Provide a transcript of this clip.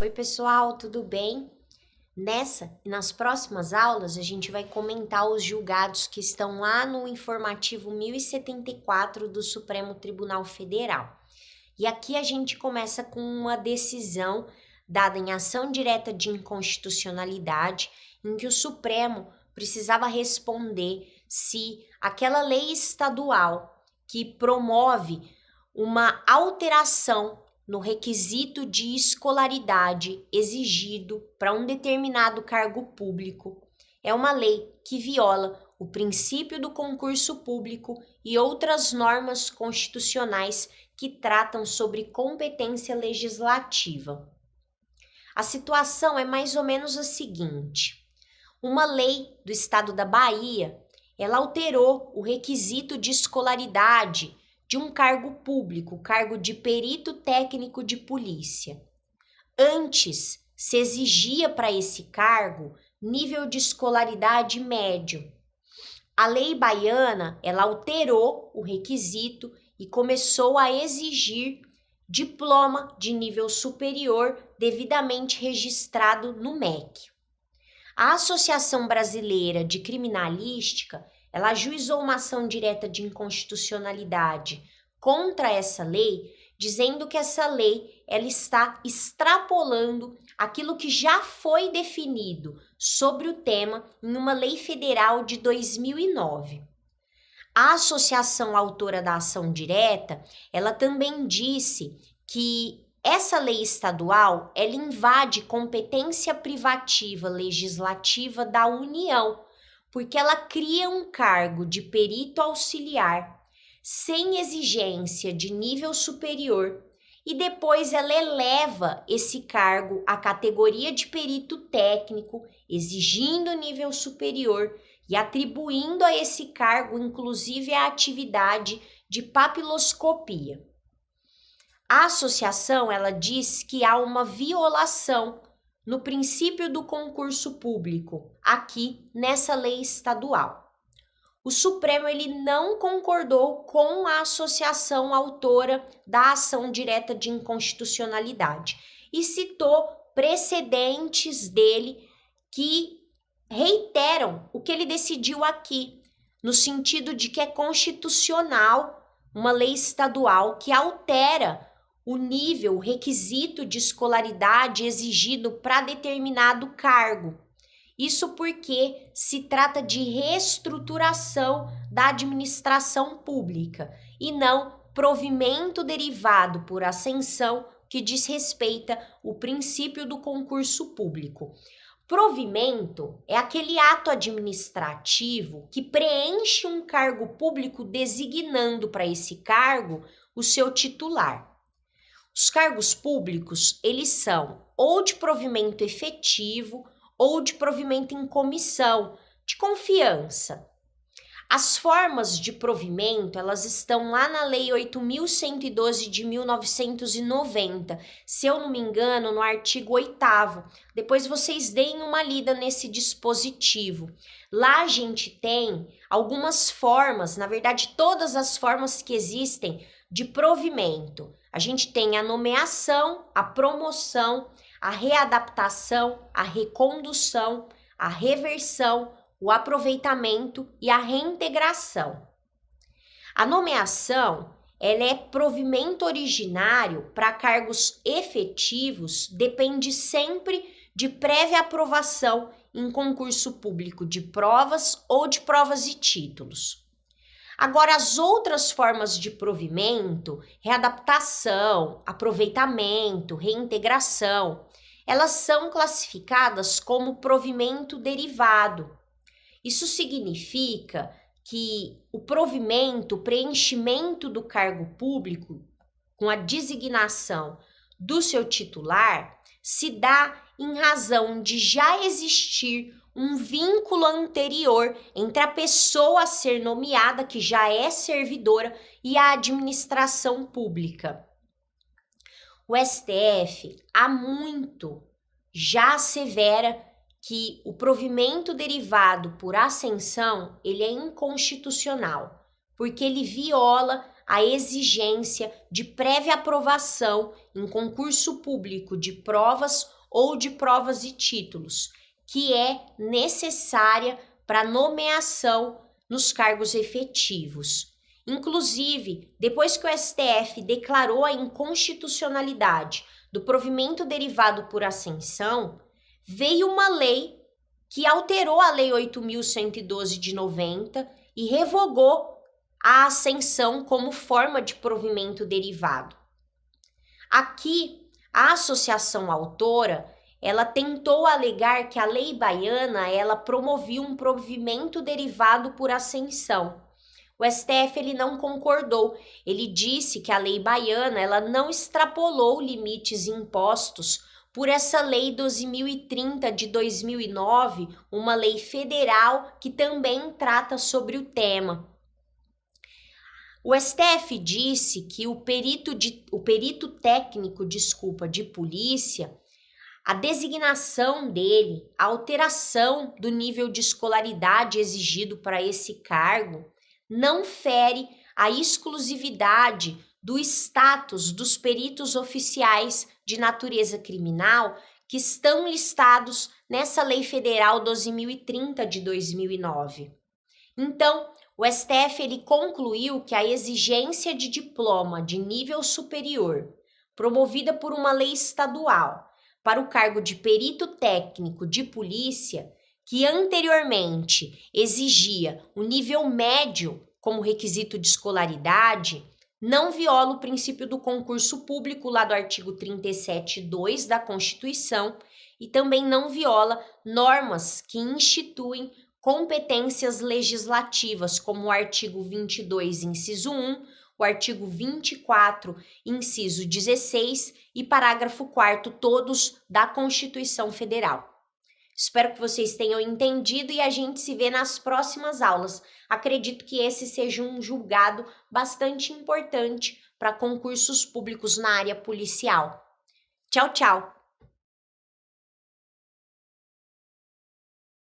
Oi, pessoal, tudo bem? Nessa e nas próximas aulas, a gente vai comentar os julgados que estão lá no informativo 1074 do Supremo Tribunal Federal. E aqui a gente começa com uma decisão dada em ação direta de inconstitucionalidade, em que o Supremo precisava responder se aquela lei estadual que promove uma alteração no requisito de escolaridade exigido para um determinado cargo público é uma lei que viola o princípio do concurso público e outras normas constitucionais que tratam sobre competência legislativa. A situação é mais ou menos a seguinte: uma lei do estado da Bahia, ela alterou o requisito de escolaridade de um cargo público, cargo de perito técnico de polícia. Antes, se exigia para esse cargo nível de escolaridade médio. A lei baiana, ela alterou o requisito e começou a exigir diploma de nível superior devidamente registrado no MEC. A Associação Brasileira de Criminalística, ela ajuizou uma ação direta de inconstitucionalidade contra essa lei, dizendo que essa lei ela está extrapolando aquilo que já foi definido sobre o tema em uma lei federal de 2009. A associação autora da ação direta, ela também disse que essa lei estadual, ela invade competência privativa legislativa da União, porque ela cria um cargo de perito auxiliar sem exigência de nível superior e depois ela eleva esse cargo à categoria de perito técnico, exigindo nível superior e atribuindo a esse cargo, inclusive, a atividade de papiloscopia. A associação, ela diz que há uma violação no princípio do concurso público, aqui nessa lei estadual. O Supremo, ele não concordou com a associação autora da ação direta de inconstitucionalidade e citou precedentes dele que reiteram o que ele decidiu aqui, no sentido de que é constitucional uma lei estadual que altera o nível, o requisito de escolaridade exigido para determinado cargo. Isso porque se trata de reestruturação da administração pública e não provimento derivado por ascensão que desrespeita o princípio do concurso público. Provimento é aquele ato administrativo que preenche um cargo público designando para esse cargo o seu titular. Os cargos públicos, eles são ou de provimento efetivo ou de provimento em comissão, de confiança. As formas de provimento, elas estão lá na Lei 8.112 de 1990, se eu não me engano, no artigo 8º. Depois vocês deem uma lida nesse dispositivo. Lá a gente tem algumas formas, na verdade todas as formas que existem de provimento. A gente tem a nomeação, a promoção, a readaptação, a recondução, a reversão, o aproveitamento e a reintegração. A nomeação, ela é provimento originário para cargos efetivos, depende sempre de prévia aprovação em concurso público de provas ou de provas e títulos. Agora, as outras formas de provimento, readaptação, aproveitamento, reintegração, elas são classificadas como provimento derivado. Isso significa que o provimento, o preenchimento do cargo público com a designação do seu titular se dá em razão de já existir um vínculo anterior entre a pessoa a ser nomeada, que já é servidora, e a administração pública. O STF há muito já assevera que o provimento derivado por ascensão, ele é inconstitucional, porque ele viola a exigência de prévia aprovação em concurso público de provas ou de provas e títulos, que é necessária para nomeação nos cargos efetivos. Inclusive, depois que o STF declarou a inconstitucionalidade do provimento derivado por ascensão, veio uma lei que alterou a Lei 8.112 de 90 e revogou a ascensão como forma de provimento derivado. Aqui, a associação autora, ela tentou alegar que a lei baiana, ela promovia um provimento derivado por ascensão. O STF ele não concordou. Ele disse que a lei baiana, ela não extrapolou limites impostos por essa lei 12.030 de 2009, uma lei federal que também trata sobre o tema. O STF disse que o perito técnico de polícia, a designação dele, a alteração do nível de escolaridade exigido para esse cargo, não fere a exclusividade do status dos peritos oficiais de natureza criminal que estão listados nessa Lei Federal 12.030 de 2009. Então, o STF ele concluiu que a exigência de diploma de nível superior, promovida por uma lei estadual, para o cargo de perito técnico de polícia, que anteriormente exigia o nível médio como requisito de escolaridade, não viola o princípio do concurso público lá do artigo 37.2 da Constituição e também não viola normas que instituem competências legislativas, como o artigo 22, inciso 1, o artigo 24, inciso 16 e parágrafo 4º, todos da Constituição Federal. Espero que vocês tenham entendido e a gente se vê nas próximas aulas. Acredito que esse seja um julgado bastante importante para concursos públicos na área policial. Tchau, tchau!